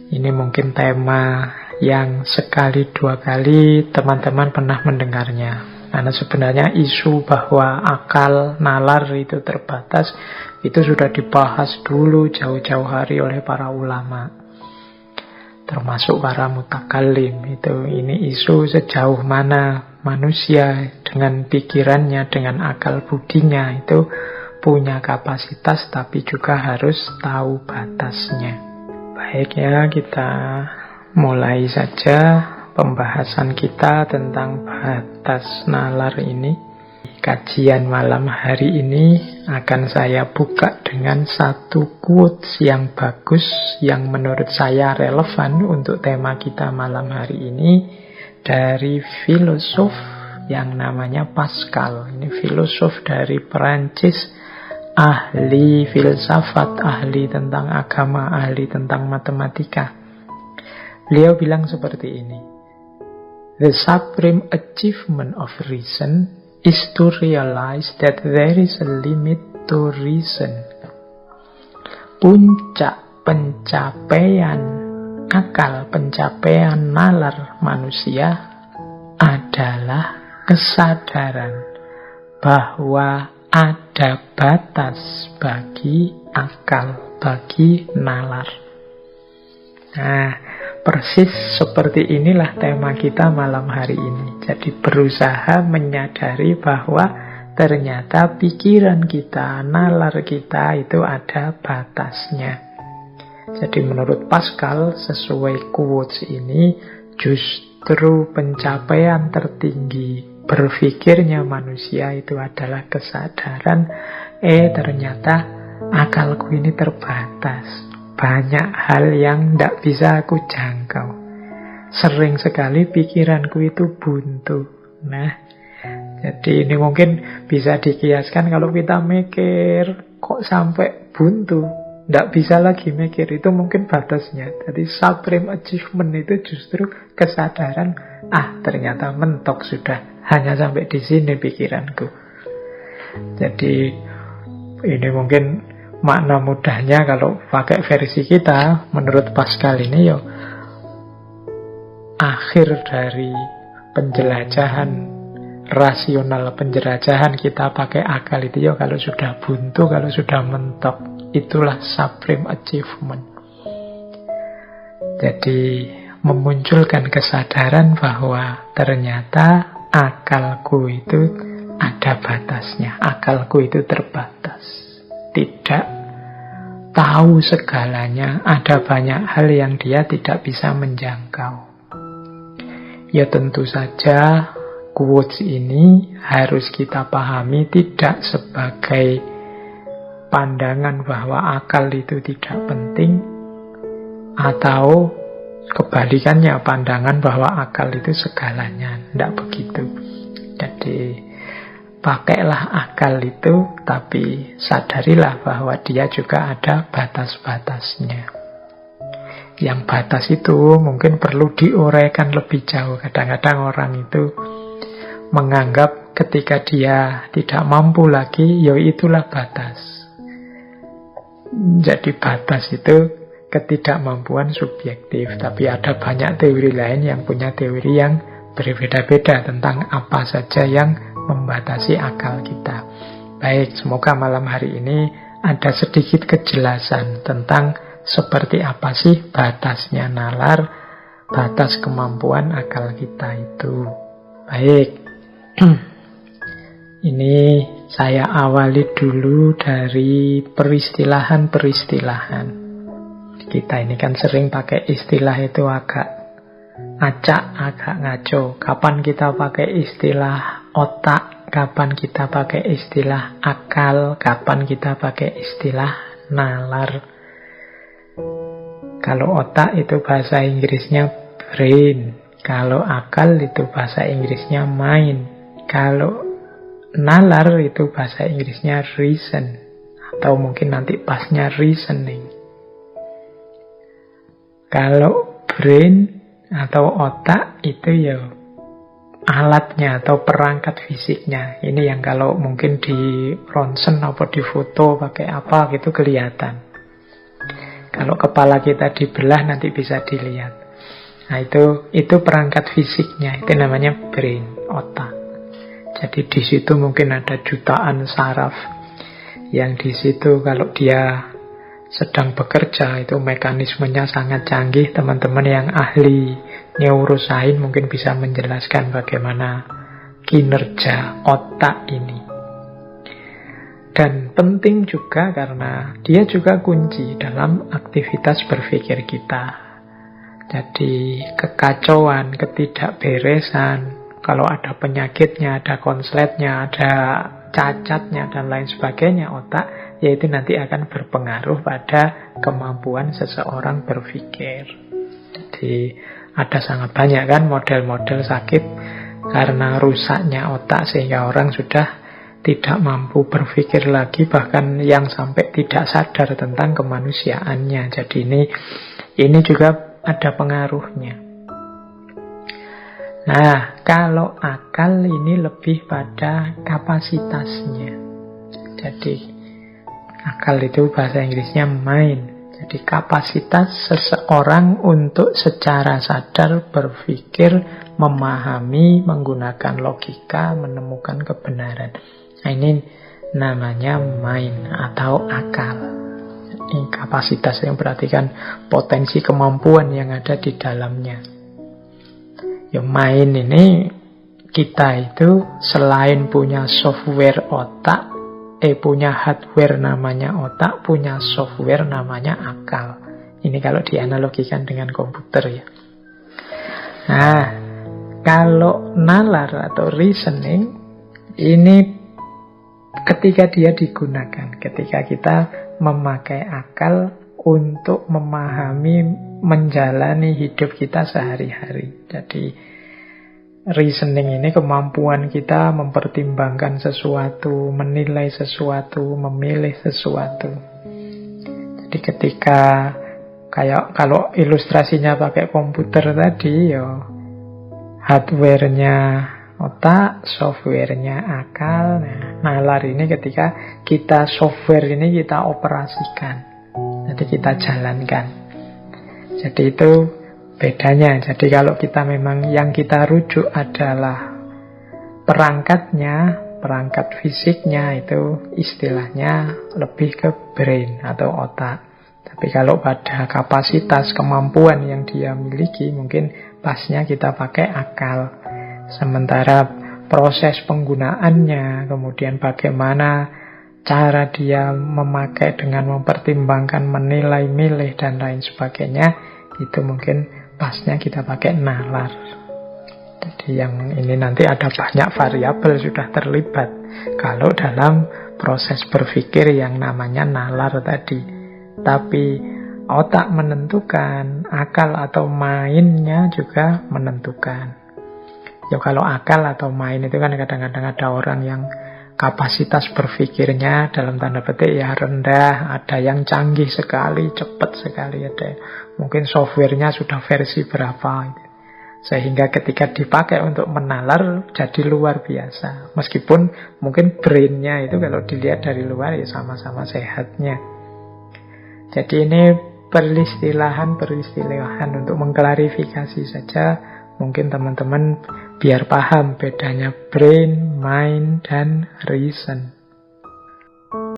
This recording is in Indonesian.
Ini mungkin tema yang sekali dua kali teman-teman pernah mendengarnya. Karena sebenarnya isu bahwa akal nalar itu terbatas itu sudah dibahas dulu jauh-jauh hari oleh para ulama, termasuk para mutakallim. Ini isu sejauh mana manusia dengan pikirannya, dengan akal budinya itu punya kapasitas, tapi juga harus tahu batasnya. Baik ya, kita mulai saja pembahasan kita tentang batas nalar ini. Kajian malam hari ini akan saya buka dengan satu quotes yang bagus, yang menurut saya relevan untuk tema kita malam hari ini, dari filosof yang namanya Pascal. Ini filosof dari Perancis, ahli filsafat, ahli tentang agama, ahli tentang matematika. Beliau bilang seperti ini: "The supreme achievement of reason is to realize that there is a limit to reason." Puncak pencapaian akal, pencapaian nalar manusia adalah kesadaran bahwa ada batas bagi akal, bagi nalar. Nah, persis seperti inilah tema kita malam hari ini. Jadi berusaha menyadari bahwa ternyata pikiran kita, nalar kita itu ada batasnya. Jadi menurut Pascal, sesuai quotes ini, justru pencapaian tertinggi berpikirnya manusia itu adalah kesadaran, ternyata akalku ini terbatas. Banyak hal yang tidak bisa aku jangkau. Sering sekali pikiranku itu buntu. Nah, jadi ini mungkin bisa dikiaskan kalau kita mikir, kok sampai buntu, tidak bisa lagi mikir, itu mungkin batasnya. Jadi supreme achievement itu justru kesadaran, ternyata mentok sudah. Hanya sampai di sini pikiranku. Jadi ini mungkin makna mudahnya kalau pakai versi kita, menurut Pascal ini akhir dari penjelajahan rasional, penjelajahan kita pakai akal itu kalau sudah buntu, kalau sudah mentok, itulah supreme achievement. Jadi memunculkan kesadaran bahwa ternyata akalku itu ada batasnya, akalku itu terbatas, tidak tahu segalanya, ada banyak hal yang dia tidak bisa menjangkau. Ya tentu saja quotes ini harus kita pahami tidak sebagai pandangan bahwa akal itu tidak penting, atau kebalikannya, pandangan bahwa akal itu segalanya. Tidak begitu. Jadi pakailah akal itu, tapi sadarilah bahwa dia juga ada batas-batasnya. Yang batas itu mungkin perlu diuraikan lebih jauh. Kadang-kadang orang itu menganggap ketika dia tidak mampu lagi, itulah batas. Jadi batas itu ketidakmampuan subjektif, tapi ada banyak teori lain yang punya teori yang berbeda-beda tentang apa saja yang membatasi akal kita. Baik, semoga malam hari ini ada sedikit kejelasan tentang seperti apa sih batasnya nalar, batas kemampuan akal kita itu. Baik, ini saya awali dulu dari peristilahan-peristilahan. Kita ini kan sering pakai istilah itu agak acak, agak ngaco. Kapan kita pakai istilah otak, kapan kita pakai istilah akal, kapan kita pakai istilah nalar. Kalau otak itu bahasa Inggrisnya brain, kalau akal itu bahasa Inggrisnya mind, kalau nalar itu bahasa Inggrisnya reason, atau mungkin nanti pasnya reasoning. Kalau brain atau otak itu alatnya atau perangkat fisiknya. Ini yang kalau mungkin di ronsen atau di foto pakai apa gitu kelihatan. Kalau kepala kita dibelah nanti bisa dilihat. Nah itu perangkat fisiknya, itu namanya brain, otak. Jadi di situ mungkin ada jutaan saraf yang di situ kalau dia sedang bekerja itu mekanismenya sangat canggih. Teman-teman yang ahli neurosains mungkin bisa menjelaskan bagaimana kinerja otak ini. Dan penting juga karena dia juga kunci dalam aktivitas berpikir kita. Jadi kekacauan, ketidakberesan, kalau ada penyakitnya, ada konsletnya, ada cacatnya dan lain sebagainya otak, yaitu nanti akan berpengaruh pada kemampuan seseorang berpikir. Jadi ada sangat banyak kan model-model sakit karena rusaknya otak sehingga orang sudah tidak mampu berpikir lagi, bahkan yang sampai tidak sadar tentang kemanusiaannya. Jadi ini juga ada pengaruhnya. Nah, kalau akal ini lebih pada kapasitasnya. Jadi akal itu bahasa Inggrisnya mind. Jadi kapasitas seseorang untuk secara sadar berpikir, memahami, menggunakan logika, menemukan kebenaran. Nah, ini namanya mind atau akal. Ini kapasitas yang berarti kan potensi kemampuan yang ada di dalamnya. Ya mind ini kita itu selain punya software otak, punya hardware namanya otak, punya software namanya akal. Ini kalau dianalogikan dengan komputer ya. Nah, kalau nalar atau reasoning ini ketika dia digunakan, ketika kita memakai akal untuk memahami, menjalani hidup kita sehari-hari. Jadi reasoning ini kemampuan kita mempertimbangkan sesuatu, menilai sesuatu, memilih sesuatu. Jadi ketika kayak kalau ilustrasinya pakai komputer tadi, ya hardware-nya otak, software-nya akal. Nah, nalar ini ketika kita software ini kita operasikan. Jadi kita jalankan. Jadi itu bedanya. Jadi kalau kita memang yang kita rujuk adalah perangkatnya, perangkat fisiknya, itu istilahnya lebih ke brain atau otak. Tapi kalau pada kapasitas kemampuan yang dia miliki, mungkin pasnya kita pakai akal. Sementara proses penggunaannya, kemudian bagaimana cara dia memakai dengan mempertimbangkan, menilai, milih, dan lain sebagainya, itu mungkin pasnya kita pakai nalar. Jadi yang ini nanti ada banyak variabel sudah terlibat kalau dalam proses berpikir yang namanya nalar tadi. Tapi otak menentukan, akal atau mainnya juga menentukan. Ya kalau akal atau main itu kan kadang-kadang ada orang yang kapasitas berpikirnya dalam tanda petik ya rendah, ada yang canggih sekali, cepat sekali, ada mungkin softwarenya sudah versi berapa, sehingga ketika dipakai untuk menalar jadi luar biasa. Meskipun mungkin brainnya itu kalau dilihat dari luar ya sama-sama sehatnya. Jadi ini peristilahan untuk mengklarifikasi saja. Mungkin teman-teman biar paham bedanya brain, mind, dan reason.